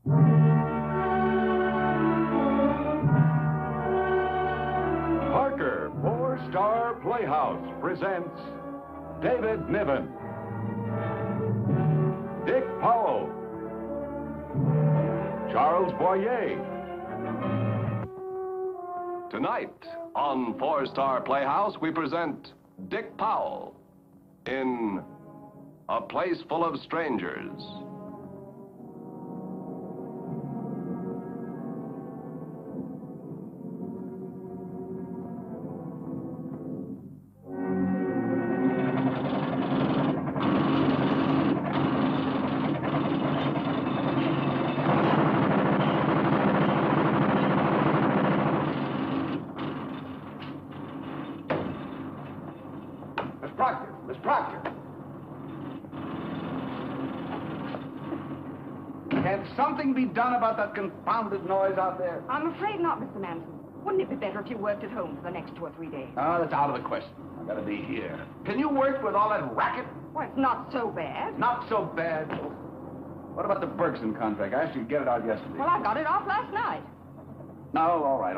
Parker Four-Star Playhouse presents David Niven, Dick Powell, Charles Boyer. Tonight on Four-Star Playhouse, we present Dick Powell in A Place Full of Strangers. Miss Proctor. Can something be done about that confounded noise out there? I'm afraid not, Mr. Manson. Wouldn't it be better if you worked at home for the next 2 or 3 days? Oh, that's out of the question. I've got to be here. Can you work with all that racket? Well, it's not so bad. Not so bad. What about the Bergson contract? I asked you to get it out yesterday. Well, I got it off last night. No, all right.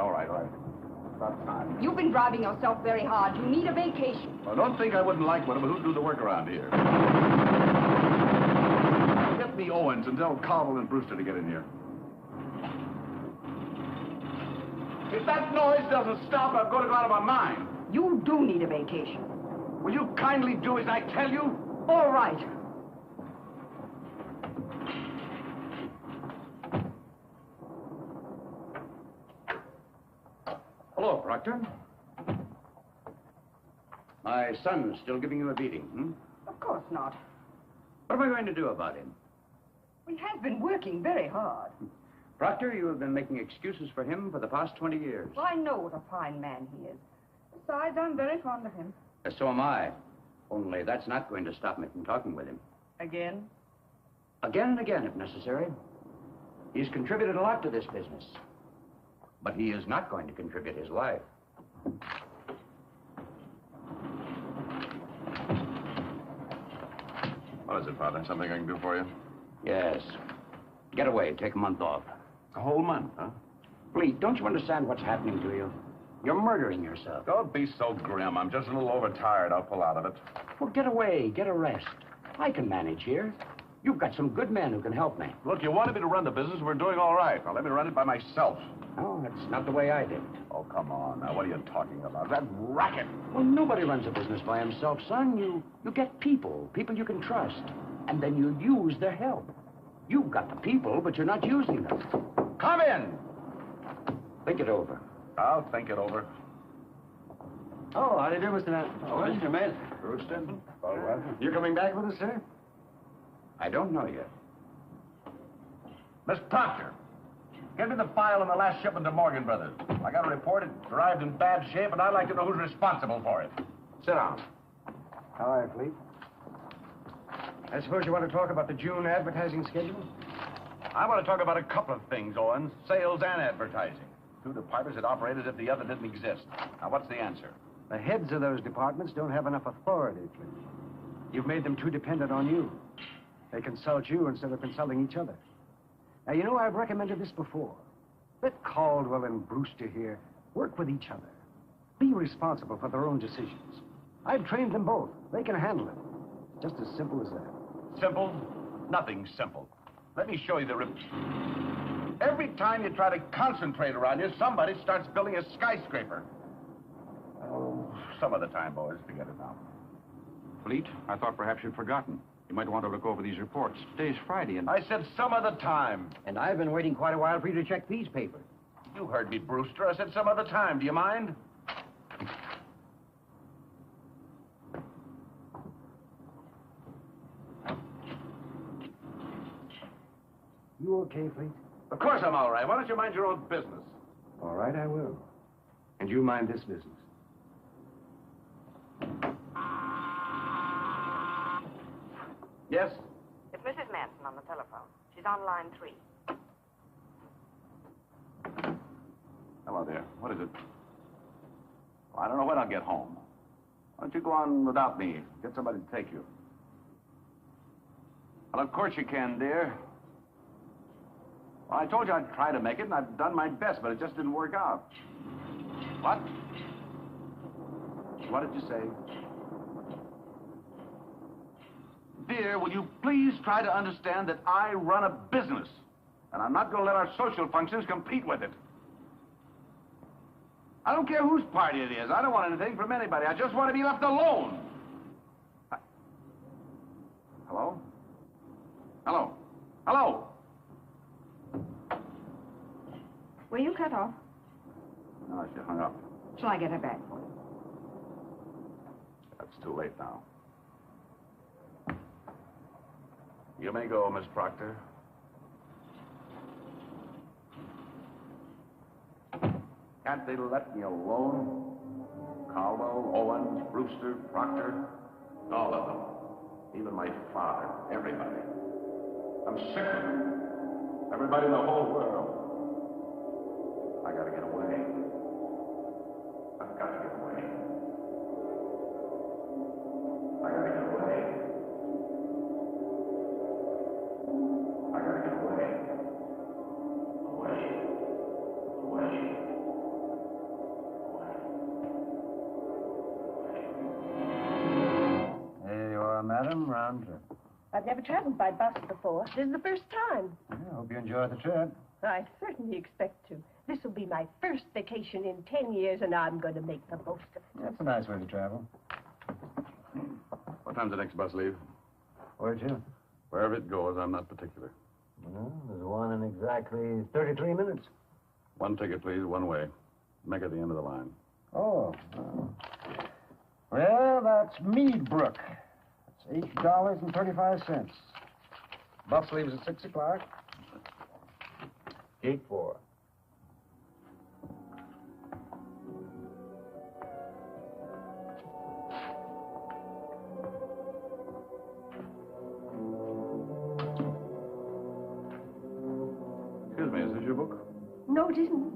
About time. You've been driving yourself very hard. You need a vacation. Well, don't think I wouldn't like one, but who'd do the work around here? Get me Owens and tell Cowell and Brewster to get in here. If that noise doesn't stop, I'm going to go out of my mind. You do need a vacation. Will you kindly do as I tell you? All right. Hello, Proctor. My son's still giving you a beating, hmm? Of course not. What am I going to do about him? We have been working very hard. Proctor, you have been making excuses for him for the past 20 years. Well, I know what a fine man he is. Besides, I'm very fond of him. So am I. Only that's not going to stop me from talking with him. Again? Again and again, if necessary. He's contributed a lot to this business. But he is not going to contribute his life. What is it, Father? Something I can do for you? Yes. Get away. Take a month off. A whole month, huh? Fleet, don't you understand what's happening to you? You're murdering yourself. Don't be so grim. I'm just a little overtired. I'll pull out of it. Well, get away. Get a rest. I can manage here. You've got some good men who can help me. Look, you wanted me to run the business. We're doing all right. Now, let me run it by myself. No, that's not the way I did it. Oh, come on. Now, what are you talking about? That racket. Well, nobody runs a business by himself, son. You get people you can trust, and then you use their help. You've got the people, but you're not using them. Come in. Think it over. I'll think it over. Oh, how do you do, Mr. Mann? Oh, Mr. Mann. Brewster. Oh, well. You coming back with us, sir? I don't know yet. Miss Proctor, give me the file on the last shipment to Morgan Brothers. I got a report. It arrived in bad shape, and I'd like to know who's responsible for it. Sit down. How are you, Fleet? I suppose you want to talk about the June advertising schedule? I want to talk about a couple of things, Owens. Sales and advertising. Two departments that operate as if the other didn't exist. Now, what's the answer? The heads of those departments don't have enough authority, Fleet. You've made them too dependent on you. They consult you instead of consulting each other. Now, you know, I've recommended this before. Let Caldwell and Brewster here work with each other. Be responsible for their own decisions. I've trained them both. They can handle it. Just as simple as that. Simple? Nothing's simple. Let me show you the Every time you try to concentrate around you, somebody starts building a skyscraper. Oh, some other time, boys. Forget it now. Fleet, I thought perhaps you'd forgotten. You might want to look over these reports. Today's Friday, and... I said some other time. And I've been waiting quite a while for you to check these papers. You heard me, Brewster. I said some other time. Do you mind? You okay, Fleet? Of course I'm all right. Why don't you mind your own business? All right, I will. And you mind this business. Yes? It's Mrs. Manson on the telephone. She's on line 3. Hello there. What is it? Well, I don't know when I'll get home. Why don't you go on without me? Get somebody to take you. Well, of course you can, dear. Well, I told you I'd try to make it, and I've done my best, but it just didn't work out. What? What did you say? Dear, will you please try to understand that I run a business, and I'm not going to let our social functions compete with it. I don't care whose party it is. I don't want anything from anybody. I just want to be left alone. Hello? Hello? Hello? Were you cut off? No, she hung up. Shall I get her back? It's too late now. You may go, Miss Proctor. Can't they let me alone? Caldwell, Owens, Brewster, Proctor, all of them. Even my father, everybody. I'm sick of them. Everybody in the whole world. I gotta get away. I've got to get away. I gotta get away. I gotta get away. Away. Away. Here you are, madam. Round trip. I've never traveled by bus before. This is the first time. I hope you enjoy the trip. I certainly expect to. This will be my first vacation in 10 years, and I'm going to make the most of it. That's a nice way to travel. What time's the next bus leave? Where to? Wherever it goes, I'm not particular. Well, there's one in exactly 33 minutes. One ticket, please, one way. Make it the end of the line. Oh. Well, that's Meadbrook. That's $8.35. Bus leaves at 6 o'clock. Gate 4. Excuse me, is this your book? No, it isn't.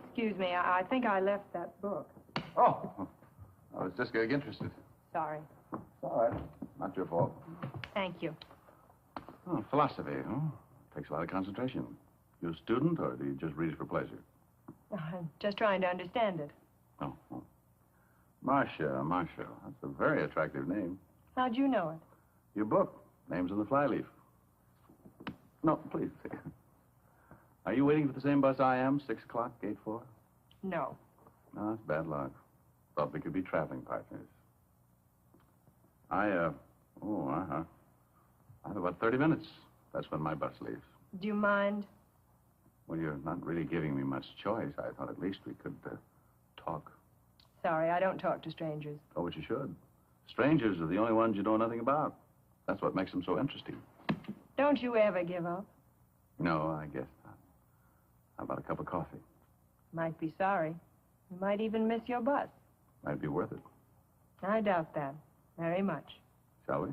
Excuse me, I think I left that book. Oh, I was just getting interested. Sorry. All right. Not your fault. Thank you. Oh, philosophy, huh? Takes a lot of concentration. You a student, or do you just read it for pleasure? I'm just trying to understand it. Oh. Marcia. That's a very attractive name. How'd you know it? Your book. Name's on the flyleaf. No, please. Are you waiting for the same bus I am? 6 o'clock, gate 4? No. No, that's bad luck. Thought we could be traveling partners. I have about 30 minutes. That's when my bus leaves. Do you mind? Well, you're not really giving me much choice. I thought at least we could talk. Sorry, I don't talk to strangers. Oh, but you should. Strangers are the only ones you know nothing about. That's what makes them so interesting. Don't you ever give up? No, I guess not. How about a cup of coffee? Might be sorry. You might even miss your bus. Might be worth it. I doubt that. Very much. Shall we?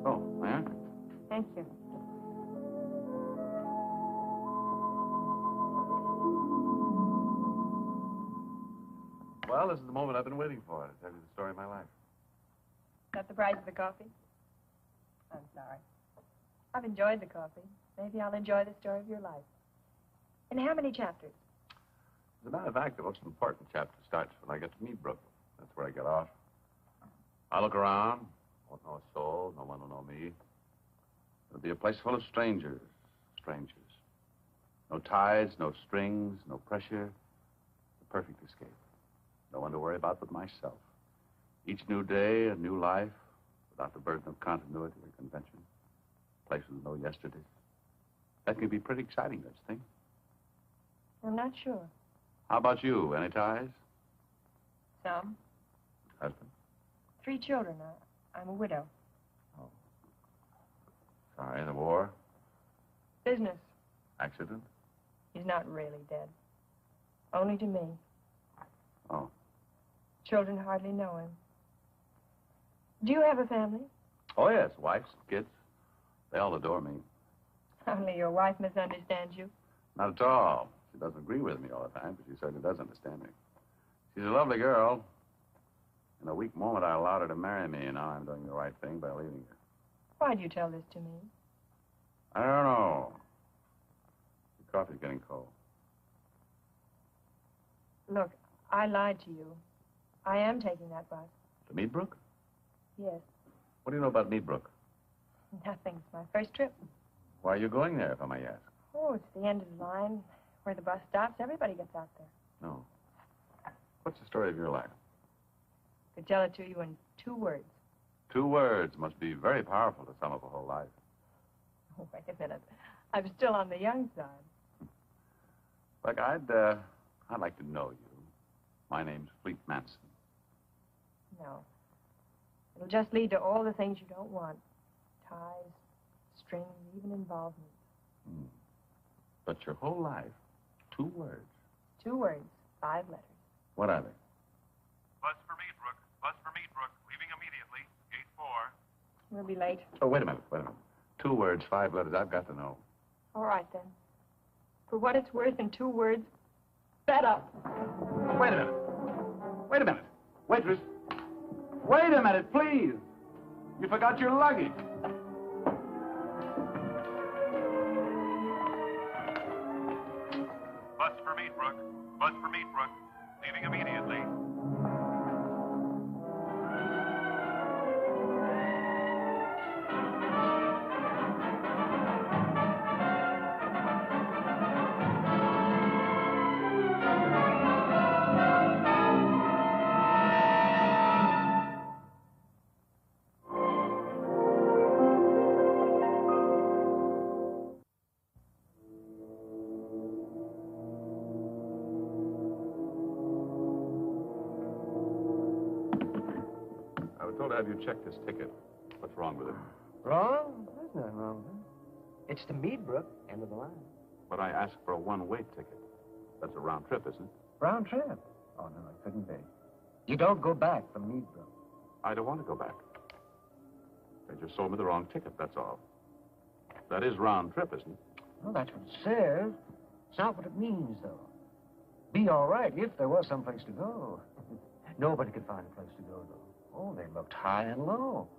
Oh, may I? Thank you. Well, this is the moment I've been waiting for to tell you the story of my life. Is that the price of the coffee? I'm sorry. I've enjoyed the coffee. Maybe I'll enjoy the story of your life. In how many chapters? As a matter of fact, the most important chapter starts when I get to Meadbrook. That's where I get off. I look around. Won't know a soul. No one will know me. It'll be a place full of strangers. Strangers. No ties, no strings, no pressure. The perfect escape. No one to worry about but myself. Each new day, a new life, without the burden of continuity or convention. Places with no yesterdays. That can be pretty exciting, don't you think? I'm not sure. How about you? Any ties? Some. Husband? 3 children. I'm a widow. Oh. Sorry, the war? Business. Accident? He's not really dead. Only to me. Oh. Children hardly know him. Do you have a family? Oh, yes. Wives, kids. They all adore me. Only your wife misunderstands you. Not at all. She doesn't agree with me all the time, but she certainly does understand me. She's a lovely girl. In a weak moment, I allowed her to marry me, and now I'm doing the right thing by leaving her. Why'd you tell this to me? I don't know. The coffee's getting cold. Look, I lied to you. I am taking that bus. To Meadbrook? Yes. What do you know about Meadbrook? Nothing. It's my first trip. Why are you going there, if I may ask? Oh, it's the end of the line. Where the bus stops, everybody gets out there. No. What's the story of your life? Could tell it to you in 2 words. 2 words must be very powerful to sum up a whole life. Oh, wait a minute. I'm still on the young side. Look, I'd like to know you. My name's Fleet Manson. No. It'll just lead to all the things you don't want. Ties, strings, even involvement. But your whole life, 2 words. 2 words, 5 letters. What are they? Bus for Meadbrook. Bus for Meadbrook. Leaving immediately. Gate 4. We'll be late. Oh, wait a minute. 2 words, 5 letters. I've got to know. All right, then. For what it's worth in 2 words, fed up. Wait a minute. Wait a minute. Waitress. Wait a minute, please. You forgot your luggage. Bus for Meadbrook. Bus for Meadbrook. Leaving immediately. I was told to have you check this ticket. What's wrong with it? Wrong? There's nothing wrong with it. It's to Meadbrook, end of the line. But I asked for a one-way ticket. That's a round trip, isn't it? Round trip? Oh, no, it couldn't be. You don't go back from Meadbrook. I don't want to go back. They just sold me the wrong ticket, that's all. That is round trip, isn't it? Well, that's what it says. It's not what it means, though. Be all right if there was some place to go. Nobody could find a place to go, though. Oh, they looked high and low.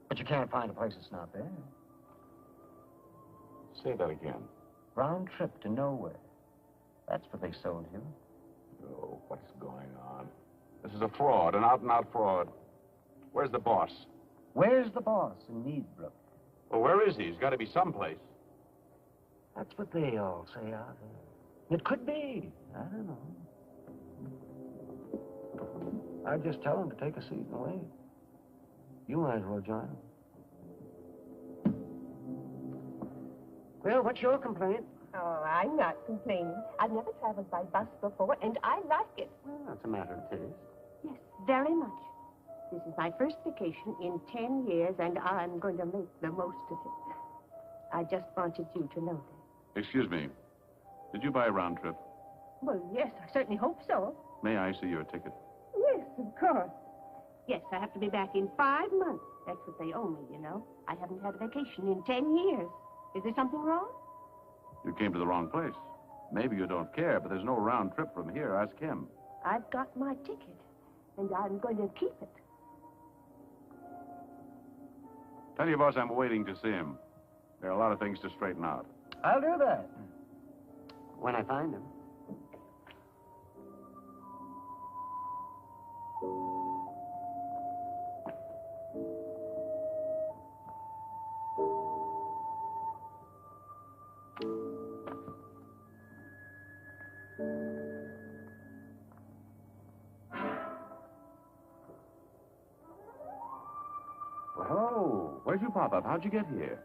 But you can't find a place that's not there. Say that again. Round trip to nowhere. That's what they sold you. Oh, what's going on? This is a fraud, an out-and-out fraud. Where's the boss? Where's the boss in Meadbrook? Well, where is he? He's got to be someplace. That's what they all say out there. It could be. I don't know. I'd just tell him to take a seat and wait. You might as well join him. Well, what's your complaint? Oh, I'm not complaining. I've never traveled by bus before, and I like it. Well, that's a matter of taste. Yes, very much. This is my first vacation in 10 years, and I'm going to make the most of it. I just wanted you to know that. Excuse me. Did you buy a round trip? Well, yes, I certainly hope so. May I see your ticket? Yes, of course. Yes, I have to be back in 5 months. That's what they owe me, you know. I haven't had a vacation in 10 years. Is there something wrong? You came to the wrong place. Maybe you don't care, but there's no round trip from here. Ask him. I've got my ticket, and I'm going to keep it. Tell your boss I'm waiting to see him. There are a lot of things to straighten out. I'll do that. When I find him. Oh, where'd you pop up? How'd you get here?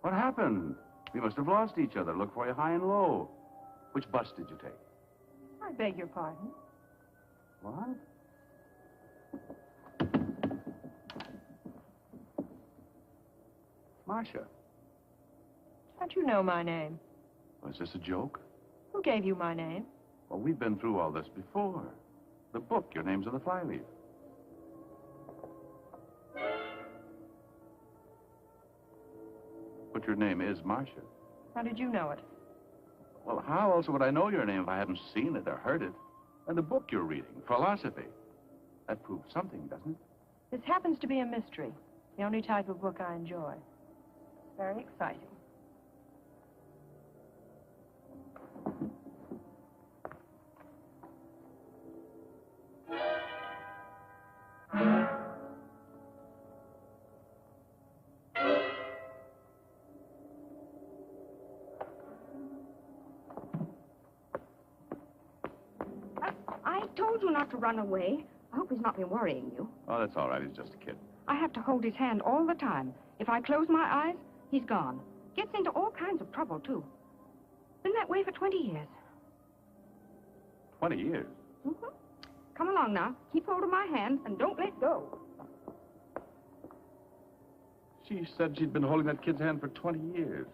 What happened? We must have lost each other. Look for you high and low. Which bus did you take? I beg your pardon. What? Marcia. Don't you know my name? Was this a joke? Who gave you my name? Well, we've been through all this before. The book, your name's on the flyleaf. But your name is Marcia. How did you know it? Well, how else would I know your name if I hadn't seen it or heard it? And the book you're reading, philosophy. That proves something, doesn't it? This happens to be a mystery. The only type of book I enjoy. Very exciting. I told you not to run away. I hope he's not been worrying you. Oh, that's all right. He's just a kid. I have to hold his hand all the time. If I close my eyes, he's gone. Gets into all kinds of trouble, too. Been that way for 20 years. 20 years? Mm-hmm. Come along now. Keep hold of my hand and don't let go. She said she'd been holding that kid's hand for 20 years.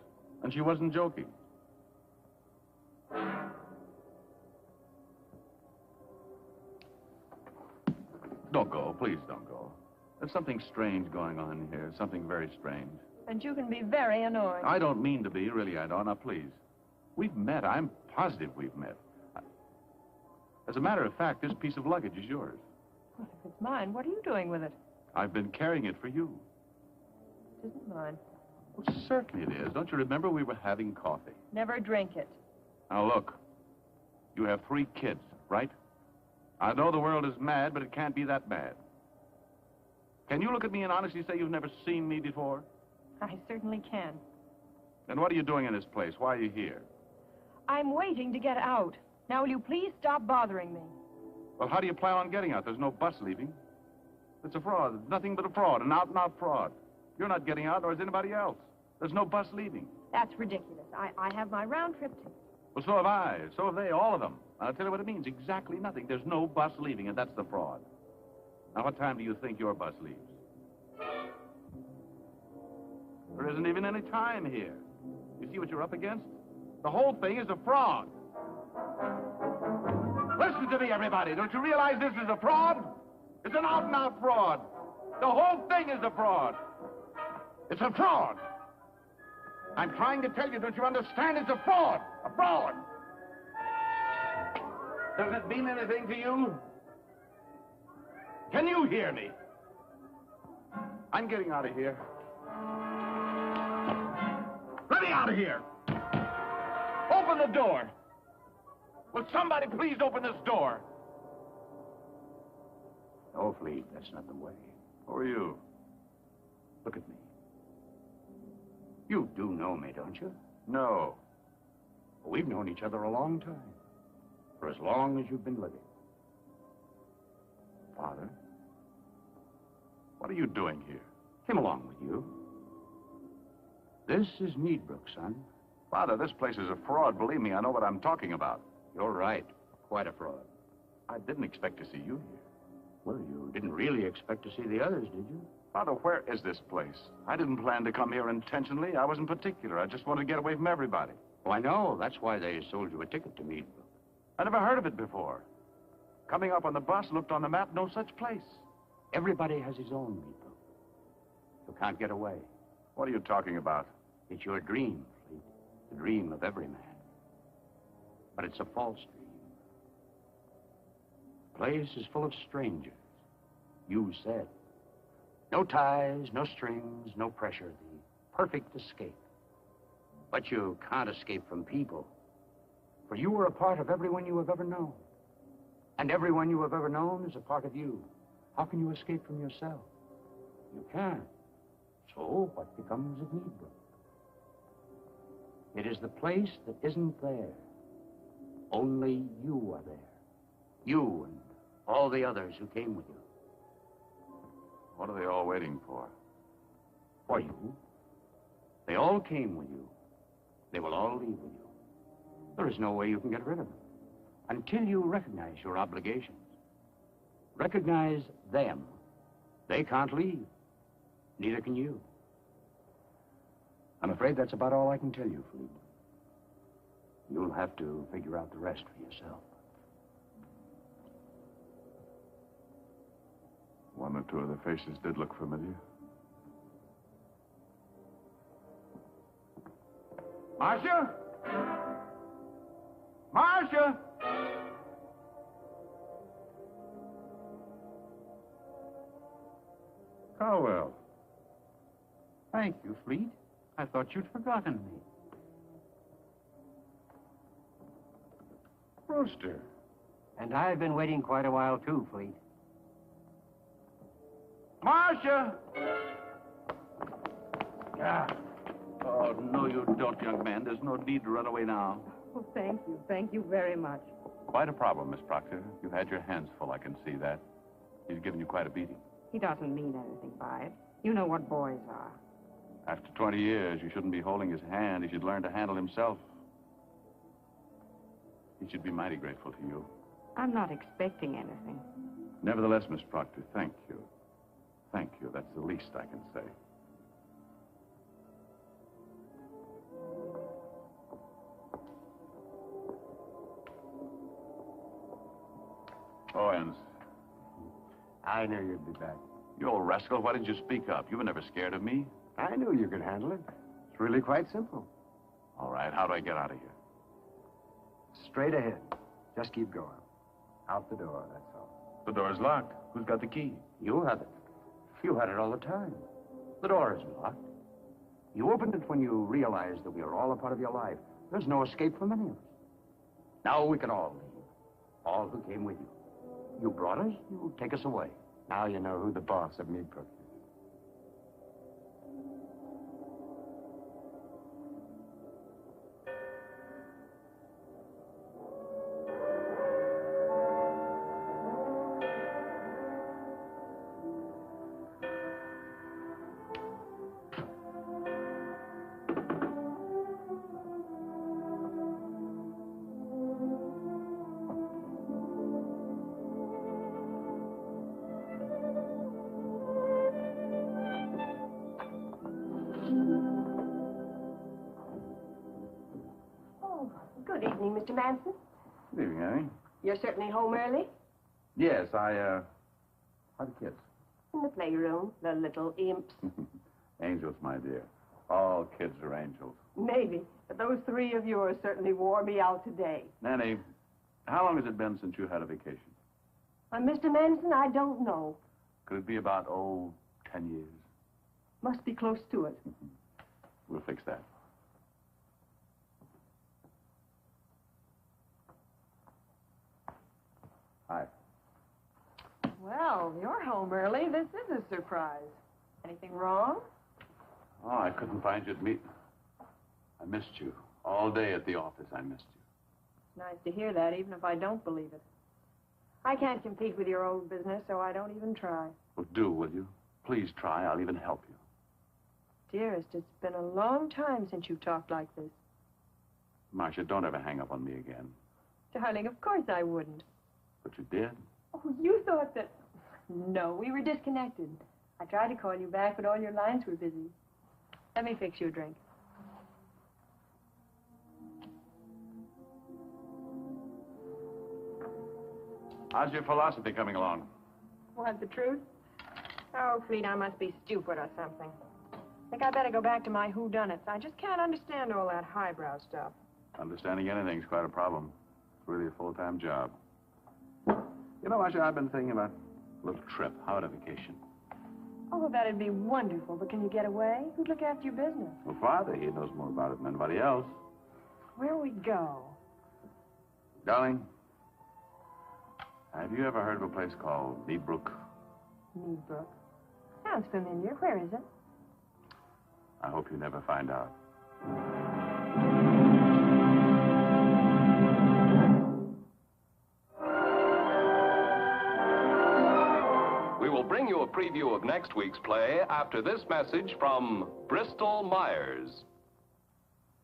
And she wasn't joking. Don't go. Please don't go. There's something strange going on here. Something very strange. And you can be very annoying. I don't mean to be. Really, I don't. Now, please. We've met. I'm positive we've met. As a matter of fact, this piece of luggage is yours. Well, if it's mine, what are you doing with it? I've been carrying it for you. It isn't mine. Well, certainly it is. Don't you remember we were having coffee? Never drink it. Now, look. You have 3 kids, right? I know the world is mad, but it can't be that mad. Can you look at me and honestly say you've never seen me before? I certainly can. Then what are you doing in this place? Why are you here? I'm waiting to get out. Now, will you please stop bothering me? Well, how do you plan on getting out? There's no bus leaving. It's a fraud. It's nothing but a fraud, an out-and-out fraud. You're not getting out, nor is anybody else. There's no bus leaving. That's ridiculous. I have my round-trip ticket. Well, so have I. So have they, all of them. I'll tell you what it means. Exactly nothing. There's no bus leaving, and that's the fraud. Now, what time do you think your bus leaves? There isn't even any time here. You see what you're up against? The whole thing is a fraud. Listen to me, everybody. Don't you realize this is a fraud? It's an out-and-out fraud. The whole thing is a fraud. It's a fraud. I'm trying to tell you, don't you understand? It's a fraud. A fraud. Does it mean anything to you? Can you hear me? I'm getting out of here. Let me out of here. Open the door. Will somebody please open this door? No, Fleet, that's not the way. Who are you? Look at me. You do know me, don't you? No. We've known each other a long time. For as long as you've been living. Father? What are you doing here? Came along with you. This is Meadbrook, son. Father, this place is a fraud. Believe me, I know what I'm talking about. You're right. Quite a fraud. I didn't expect to see you here. Well, you didn't really expect to see the others, did you? Father, where is this place? I didn't plan to come here intentionally. I wasn't particular. I just wanted to get away from everybody. Oh, I know. That's why they sold you a ticket to Meadbrook. I never heard of it before. Coming up on the bus, looked on the map, no such place. Everybody has his own Meadbrook. You can't get away. What are you talking about? It's your dream, Fleet. The dream of every man. But it's a false dream. The place is full of strangers. You said. No ties, no strings, no pressure. The perfect escape. But you can't escape from people. For you are a part of everyone you have ever known. And everyone you have ever known is a part of you. How can you escape from yourself? You can't. So what becomes of Meadbrook? It is the place that isn't there. Only you are there. You and all the others who came with you. What are they all waiting for? For you. They all came with you. They will all leave with you. There is no way you can get rid of them until you recognize your obligations. Recognize them. They can't leave. Neither can you. I'm afraid that's about all I can tell you, Fleet. You'll have to figure out the rest for yourself. One or two of the faces did look familiar. Marcia? Marcia! Cowell. Thank you, Fleet. I thought you'd forgotten me. Brewster. And I've been waiting quite a while, too, Fleet. Marcia! Ah. Oh, no, you don't, young man. There's no need to run away now. Oh, thank you. Thank you very much. Quite a problem, Miss Proctor. You've had your hands full, I can see that. He's given you quite a beating. He doesn't mean anything by it. You know what boys are. After 20 years, you shouldn't be holding his hand. He should learn to handle himself. He should be mighty grateful to you. I'm not expecting anything. Nevertheless, Miss Proctor, thank you. Thank you. That's the least I can say. Owens. I knew you'd be back. You old rascal, why didn't you speak up? You were never scared of me. I knew you could handle it. It's really quite simple. All right, how do I get out of here? Straight ahead. Just keep going. Out the door, that's all. The door's locked. Who's got the key? You have it. You had it all the time. The door isn't locked. You opened it when you realized that we are all a part of your life. There's no escape from any of us. Now we can all leave. All who came with you. You brought us, you take us away. Now you know who the boss of Meadbrook is. Good evening, Mr. Manson. Good evening, Annie. You're certainly home early. Yes, how are the kids? In the playroom, the little imps. Angels, my dear. All kids are angels. Maybe, but those three of yours certainly wore me out today. Nanny, how long has it been since you had a vacation? Mr. Manson, I don't know. Could it be about, 10 years? Must be close to it. We'll fix that. Hi. Well, you're home early. This is a surprise. Anything wrong? Oh, I couldn't find you at meet. I missed you. All day at the office, I missed you. It's nice to hear that, even if I don't believe it. I can't compete with your old business, so I don't even try. Well, do, will you? Please try. I'll even help you. Dearest, it's been a long time since you've talked like this. Marcia, don't ever hang up on me again. Darling, of course I wouldn't. But you did. Oh, you thought that... No, we were disconnected. I tried to call you back, but all your lines were busy. Let me fix you a drink. How's your philosophy coming along? What, the truth? Oh, Fleet, I must be stupid or something. Think I better go back to my whodunits. I just can't understand all that highbrow stuff. Understanding anything's quite a problem. It's really a full-time job. You know, Marcia, I've been thinking about a little trip. How about a vacation? Oh, that'd be wonderful, but can you get away? Who'd look after your business? Well, Father, he knows more about it than anybody else. Where'll we go? Darling, have you ever heard of a place called Meadbrook? Meadbrook. Sounds familiar. Where is it? I hope you never find out. We will bring you a preview of next week's play after this message from Bristol Myers.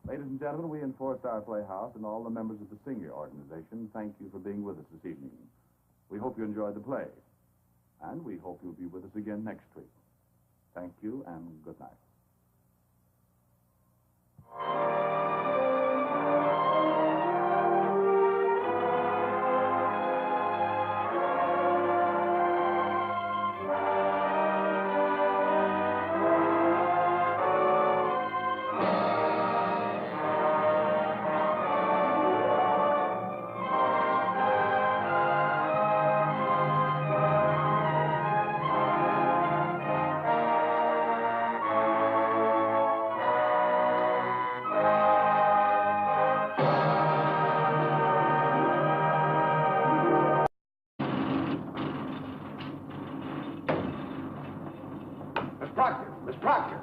Ladies and gentlemen, we enforced our Playhouse and all the members of the Singer organization. Thank you for being with us this evening. We hope you enjoyed the play. And we hope you'll be with us again next week. Thank you and good night. Proctor.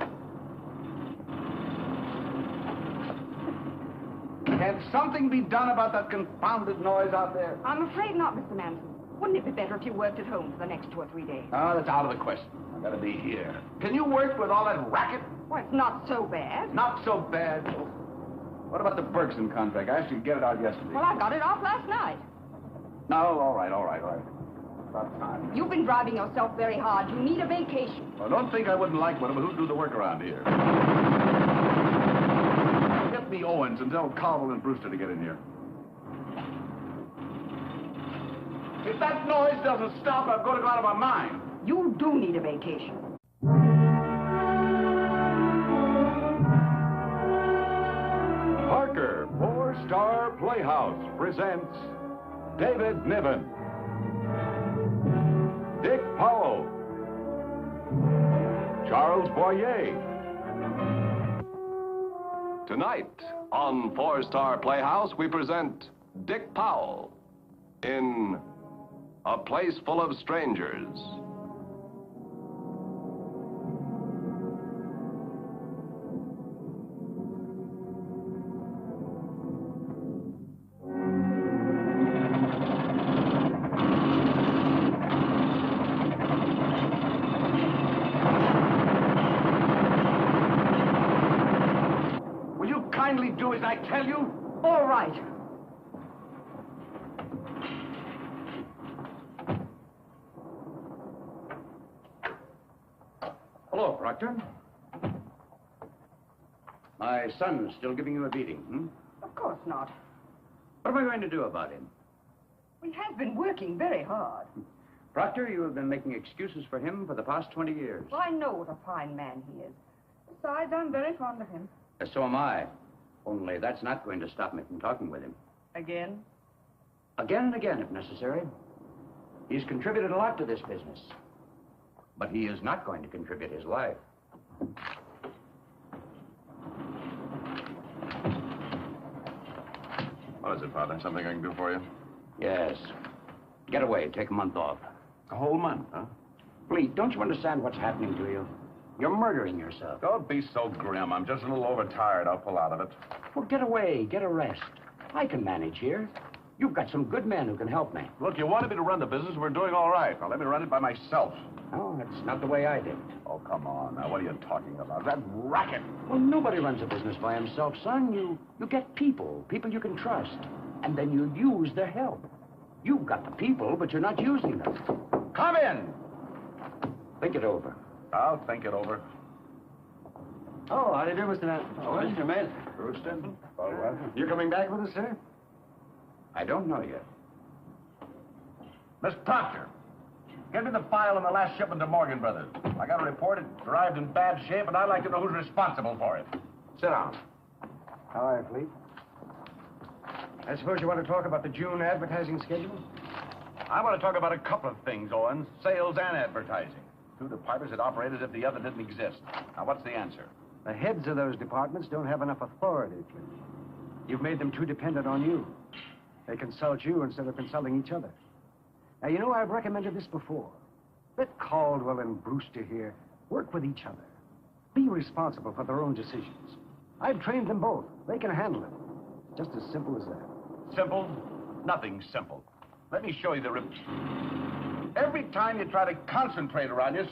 Can something be done about that confounded noise out there? I'm afraid not, Mr. Manson. Wouldn't it be better if you worked at home for the next 2 or 3 days? Oh, that's out of the question. I've got to be here. Can you work with all that racket? Well, it's not so bad. Not so bad. What about the Bergson contract? I asked you to get it out yesterday. Well, I got it off last night. No, all right. About time. You've been driving yourself very hard. You need a vacation. Well, don't think I wouldn't like one, but who'd do the work around here? Get me Owens and tell Caldwell and Brewster to get in here. If that noise doesn't stop, I'm going to go out of my mind. You do need a vacation. Parker, Four-Star Playhouse presents David Niven, Dick Powell, Charles Boyer. Tonight on Four-Star Playhouse, we present Dick Powell in A Place Full of Strangers. Will you kindly do as I tell you? All right. Hello, Proctor. My son's still giving you a beating, hmm? Of course not. What am I going to do about him? We have been working very hard. Proctor, you have been making excuses for him for the past 20 years. Well, I know what a fine man he is. Besides, I'm very fond of him. So am I. Only that's not going to stop me from talking with him. Again? Again and again, if necessary. He's contributed a lot to this business. But he is not going to contribute his life. What is it, Father? Something I can do for you? Yes. Get away. Take a month off. A whole month, huh? Please, don't you understand what's happening to you? You're murdering yourself. Don't be so grim. I'm just a little overtired. I'll pull out of it. Well, get away. Get a rest. I can manage here. You've got some good men who can help me. Look, you wanted me to run the business. We're doing all right. Now, let me run it by myself. Oh, that's not the way I did. Oh, come on. Now, what are you talking about? That racket. Well, nobody runs a business by himself, son. You get people you can trust. And then you use their help. You've got the people, but you're not using them. Come in. Think it over. I'll think it over. Oh, how do you do, Mr. Manson? Oh, Mr. Manson. Brewster. All right. You coming back with us, sir? I don't know yet. Miss Proctor, give me the file on the last shipment to Morgan Brothers. I got a report it arrived in bad shape, and I'd like to know who's responsible for it. Sit down. How are you, Fleet? I suppose you want to talk about the June advertising schedule? I want to talk about a couple of things, Owens. Sales and advertising. Two departments that operate as if the other didn't exist. Now, what's the answer? The heads of those departments don't have enough authority, Fleet. You've made them too dependent on you. They consult you instead of consulting each other. Now, you know, I've recommended this before. Let Caldwell and Brewster here work with each other. Be responsible for their own decisions. I've trained them both. They can handle it. Just as simple as that. Simple? Nothing simple. Let me show you the... Every time you try to concentrate around you...